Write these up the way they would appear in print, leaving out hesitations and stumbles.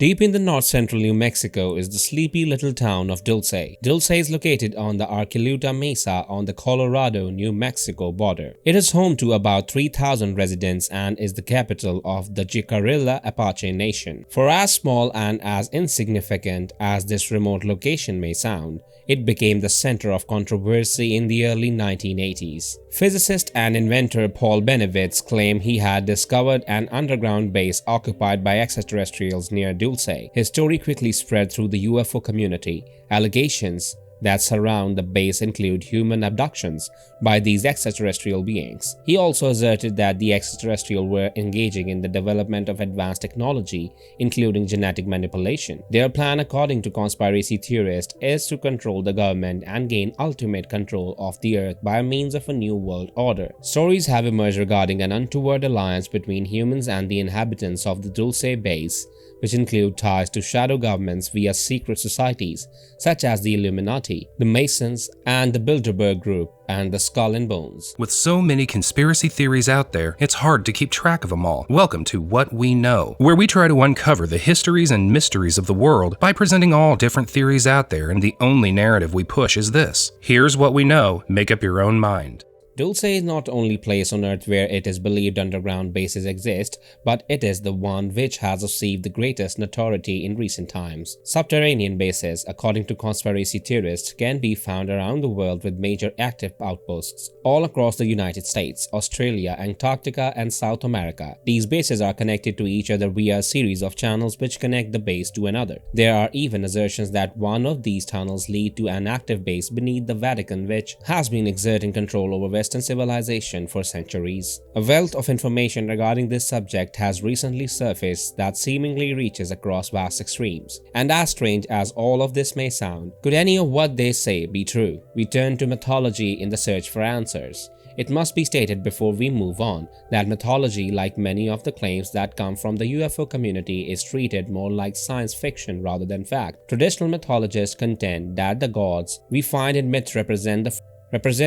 Deep in the north-central New Mexico is the sleepy little town of Dulce. Dulce is located on the Archuleta Mesa on the Colorado-New Mexico border. It is home to about 3,000 residents and is the capital of the Jicarilla Apache Nation. For as small and as insignificant as this remote location may sound, it became the center of controversy in the early 1980s. Physicist and inventor Paul Bennewitz claimed he had discovered an underground base occupied by extraterrestrials near Dulce. His story quickly spread through the UFO community. Allegations that surround the base include human abductions by these extraterrestrial beings. He also asserted that the extraterrestrials were engaging in the development of advanced technology, including genetic manipulation. Their plan, according to conspiracy theorists, is to control the government and gain ultimate control of the earth by means of a new world order. Stories have emerged regarding an untoward alliance between humans and the inhabitants of the Dulce base, which include ties to shadow governments via secret societies such as the Illuminati, the Masons, and the Bilderberg Group, and the Skull and Bones. With so many conspiracy theories out there, it's hard to keep track of them all. Welcome to What We Know, where we try to uncover the histories and mysteries of the world by presenting all different theories out there, and the only narrative we push is this. Here's what we know, make up your own mind. Dulce is not only place on Earth where it is believed underground bases exist, but it is the one which has received the greatest notoriety in recent times. Subterranean bases, according to conspiracy theorists, can be found around the world with major active outposts all across the United States, Australia, Antarctica, and South America. These bases are connected to each other via a series of channels which connect the base to another. There are even assertions that one of these tunnels lead to an active base beneath the Vatican, which has been exerting control over Western civilization for centuries. A wealth of information regarding this subject has recently surfaced that seemingly reaches across vast extremes. And as strange as all of this may sound, could any of what they say be true? We turn to mythology in the search for answers. It must be stated before we move on that mythology, like many of the claims that come from the UFO community, is treated more like science fiction rather than fact. Traditional mythologists contend that the gods we find in myths represent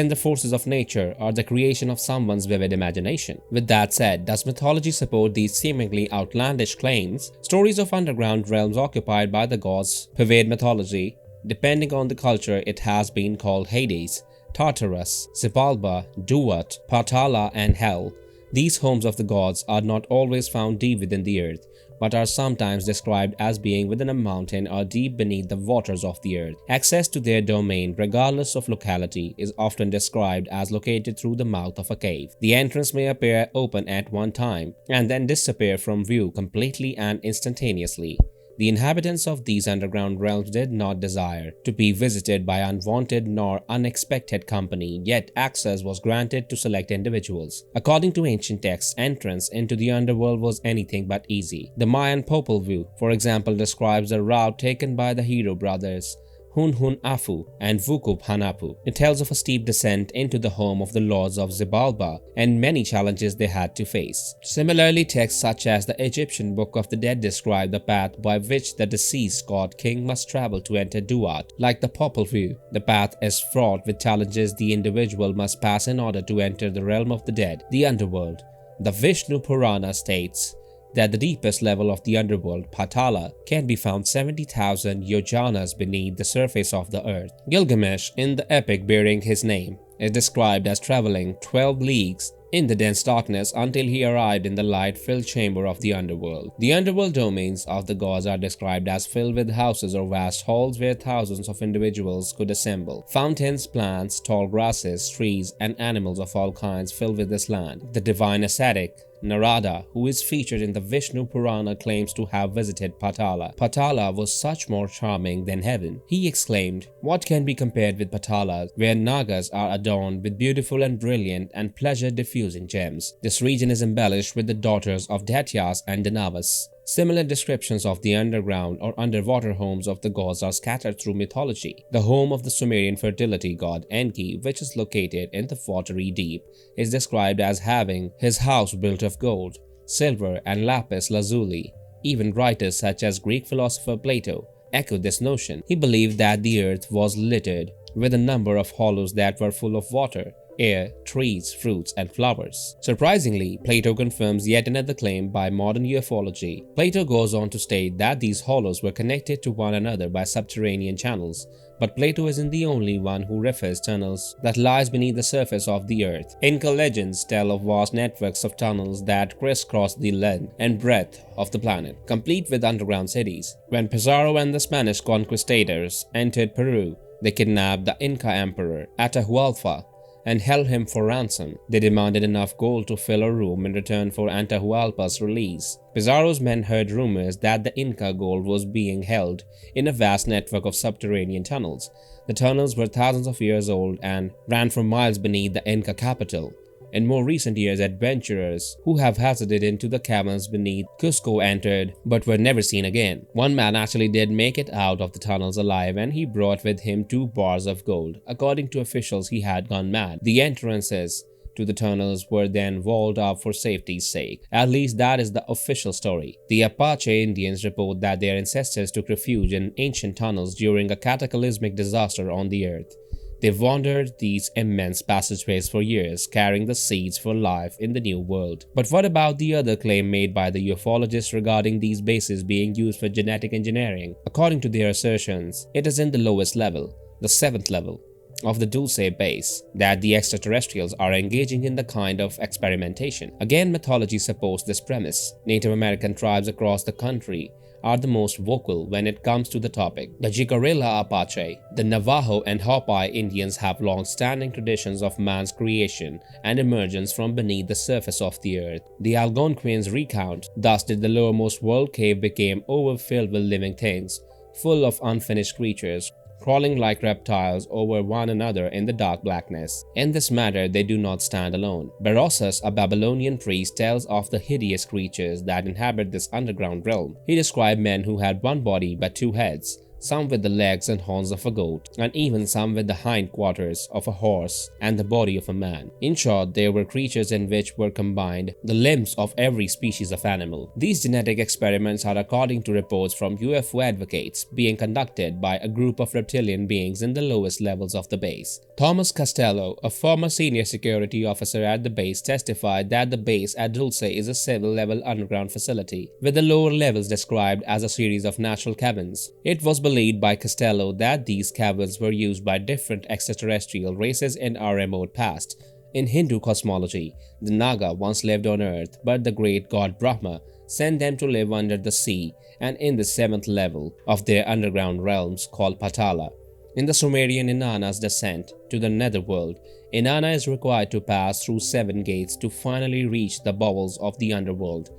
the forces of nature or the creation of someone's vivid imagination. With that said, does mythology support these seemingly outlandish claims? Stories of underground realms occupied by the gods pervade mythology. Depending on the culture, it has been called Hades, Tartarus, Xibalba, Duat, Patala, and Hell. These homes of the gods are not always found deep within the earth, but are sometimes described as being within a mountain or deep beneath the waters of the earth. Access to their domain, regardless of locality, is often described as located through the mouth of a cave. The entrance may appear open at one time and then disappear from view completely and instantaneously. The inhabitants of these underground realms did not desire to be visited by unwanted nor unexpected company, yet access was granted to select individuals. According to ancient texts, entrance into the underworld was anything but easy. The Mayan Popol Vuh, for example, describes the route taken by the hero brothers Hunhun Afu and Vukup Hanapu. It tells of a steep descent into the home of the lords of Xibalba and many challenges they had to face. Similarly, texts such as the Egyptian Book of the Dead describe the path by which the deceased god king must travel to enter Duat. Like the Popol Vuh, the path is fraught with challenges the individual must pass in order to enter the realm of the dead, the underworld. The Vishnu Purana states that the deepest level of the underworld, Patala, can be found 70,000 yojanas beneath the surface of the earth. Gilgamesh, in the epic bearing his name, is described as traveling 12 leagues in the dense darkness until he arrived in the light-filled chamber of the underworld. The underworld domains of the gods are described as filled with houses or vast halls where thousands of individuals could assemble. Fountains, plants, tall grasses, trees, and animals of all kinds filled with this land. The divine ascetic Narada, who is featured in the Vishnu Purana, claims to have visited Patala. Patala was such more charming than heaven. He exclaimed, "What can be compared with Patala, where Nagas are adorned with beautiful and brilliant and pleasure-diffusing gems? This region is embellished with the daughters of Daityas and Danavas." Similar descriptions of the underground or underwater homes of the gods are scattered through mythology. The home of the Sumerian fertility god Enki, which is located in the watery deep, is described as having his house built of gold, silver, and lapis lazuli. Even writers such as Greek philosopher Plato echoed this notion. He believed that the earth was littered with a number of hollows that were full of water, air, trees, fruits, and flowers. Surprisingly, Plato confirms yet another claim by modern ufology. Plato goes on to state that these hollows were connected to one another by subterranean channels, but Plato isn't the only one who refers tunnels that lies beneath the surface of the earth. Inca legends tell of vast networks of tunnels that crisscross the length and breadth of the planet, complete with underground cities. When Pizarro and the Spanish conquistadors entered Peru, they kidnapped the Inca emperor Atahualpa and held him for ransom. They demanded enough gold to fill a room in return for Atahualpa's release. Pizarro's men heard rumors that the Inca gold was being held in a vast network of subterranean tunnels. The tunnels were thousands of years old and ran for miles beneath the Inca capital. In more recent years, adventurers who have hazarded into the caverns beneath Cusco entered but were never seen again. One man actually did make it out of the tunnels alive, and he brought with him 2 bars of gold. According to officials, he had gone mad. The entrances to the tunnels were then walled up for safety's sake. At least that is the official story. The Apache Indians report that their ancestors took refuge in ancient tunnels during a cataclysmic disaster on the earth. They wandered these immense passageways for years, carrying the seeds for life in the New World. But what about the other claim made by the ufologists regarding these bases being used for genetic engineering? According to their assertions, it is in the lowest level, the 7th level, of the Dulce base, that the extraterrestrials are engaging in the kind of experimentation. Again, mythology supports this premise. Native American tribes across the country are the most vocal when it comes to the topic. The Jicarilla Apache, the Navajo and Hopi Indians have long-standing traditions of man's creation and emergence from beneath the surface of the earth. The Algonquins recount, thus did the lowermost world cave became overfilled with living things, full of unfinished creatures, crawling like reptiles over one another in the dark blackness. In this matter, they do not stand alone. Berossus, a Babylonian priest, tells of the hideous creatures that inhabit this underground realm. He described men who had 1 body but 2 heads, some with the legs and horns of a goat, and even some with the hindquarters of a horse and the body of a man. In short, there were creatures in which were combined the limbs of every species of animal. These genetic experiments are, according to reports from UFO advocates, being conducted by a group of reptilian beings in the lowest levels of the base. Thomas Costello, a former senior security officer at the base, testified that the base at Dulce is a civil-level underground facility, with the lower levels described as a series of natural caverns. It was believed by Costello that these caverns were used by different extraterrestrial races in our remote past. In Hindu cosmology, the Naga once lived on earth, but the great god Brahma sent them to live under the sea and in the 7th level of their underground realms called Patala. In the Sumerian Inanna's descent to the netherworld, Inanna is required to pass through 7 gates to finally reach the bowels of the underworld.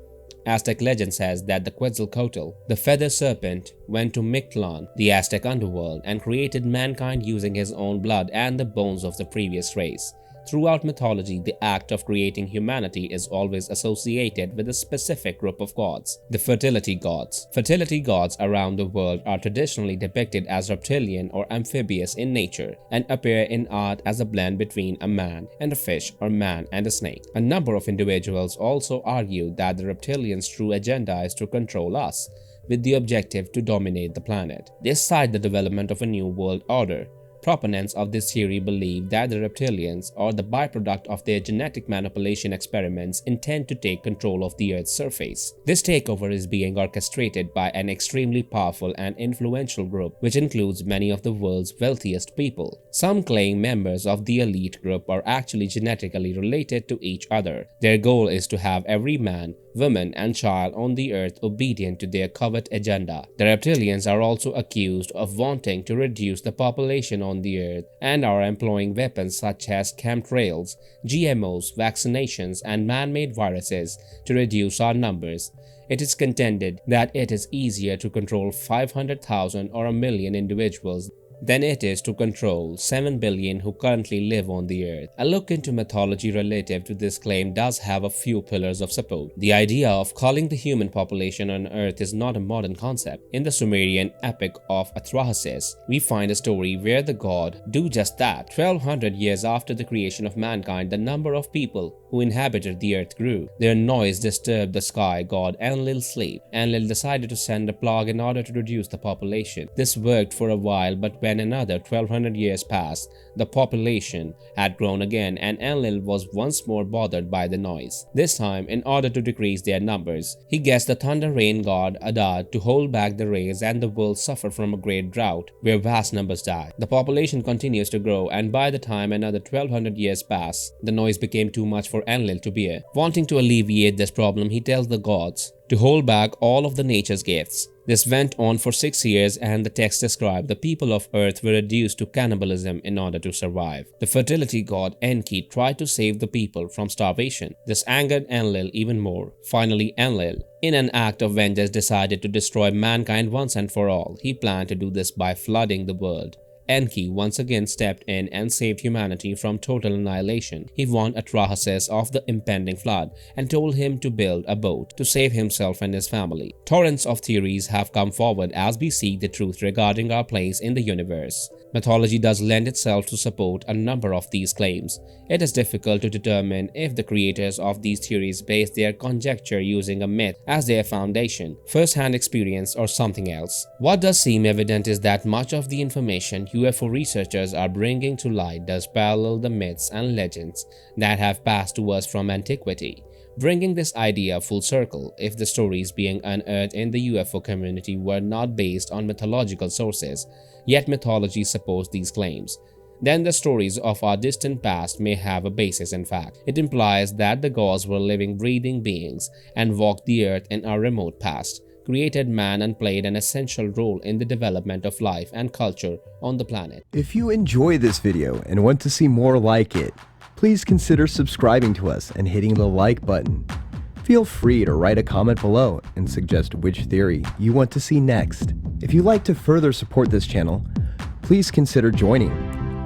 Aztec legend says that the Quetzalcoatl, the feather serpent, went to Mictlan, the Aztec underworld, and created mankind using his own blood and the bones of the previous race. Throughout mythology, the act of creating humanity is always associated with a specific group of gods, the fertility gods. Fertility gods around the world are traditionally depicted as reptilian or amphibious in nature and appear in art as a blend between a man and a fish or man and a snake. A number of individuals also argue that the reptilians' true agenda is to control us, with the objective to dominate the planet. They cite the development of a new world order. Proponents of this theory believe that the reptilians, or the byproduct of their genetic manipulation experiments, intend to take control of the Earth's surface. This takeover is being orchestrated by an extremely powerful and influential group, which includes many of the world's wealthiest people. Some claim members of the elite group are actually genetically related to each other. Their goal is to have every man, woman, and child on the Earth obedient to their covert agenda. The reptilians are also accused of wanting to reduce the population on the Earth and are employing weapons such as chemtrails, GMOs, vaccinations, and man-made viruses to reduce our numbers. It is contended that it is easier to control 500,000 or a million individuals than it is to control 7 billion who currently live on the earth. A look into mythology relative to this claim does have a few pillars of support. The idea of calling the human population on earth is not a modern concept. In the Sumerian epic of Atrahasis, we find a story where the god do just that. 1200 years after the creation of mankind, the number of people who inhabited the earth grew. Their noise disturbed the sky god Enlil sleep. Enlil decided to send a plague in order to reduce the population. This worked for a while, but when another 1200 years passed, the population had grown again and Enlil was once more bothered by the noise. This time, in order to decrease their numbers, he gets the thunder rain god Adad to hold back the rays and the world suffered from a great drought where vast numbers die. The population continues to grow and by the time another 1200 years pass, the noise became too much for Enlil to bear. Wanting to alleviate this problem, he tells the gods to hold back all of the nature's gifts. This went on for 6 years and the text described the people of earth were reduced to cannibalism in order to survive. The fertility god Enki tried to save the people from starvation. This angered Enlil even more. Finally, Enlil, in an act of vengeance, decided to destroy mankind once and for all. He planned to do this by flooding the world. Enki once again stepped in and saved humanity from total annihilation. He warned Atrahasis of the impending flood and told him to build a boat to save himself and his family. Torrents of theories have come forward as we seek the truth regarding our place in the universe. Mythology does lend itself to support a number of these claims. It is difficult to determine if the creators of these theories base their conjecture using a myth as their foundation, first-hand experience, or something else. What does seem evident is that much of the information UFO researchers are bringing to light does parallel the myths and legends that have passed to us from antiquity. Bringing this idea full circle, if the stories being unearthed in the UFO community were not based on mythological sources, yet mythology supports these claims, then the stories of our distant past may have a basis in fact. It implies that the gods were living, breathing beings and walked the earth in our remote past, created man and played an essential role in the development of life and culture on the planet. If you enjoy this video and want to see more like it, please consider subscribing to us and hitting the like button. Feel free to write a comment below and suggest which theory you want to see next. If you'd like to further support this channel, please consider joining.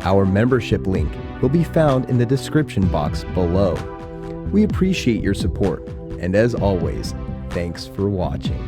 Our membership link will be found in the description box below. We appreciate your support, and as always, thanks for watching.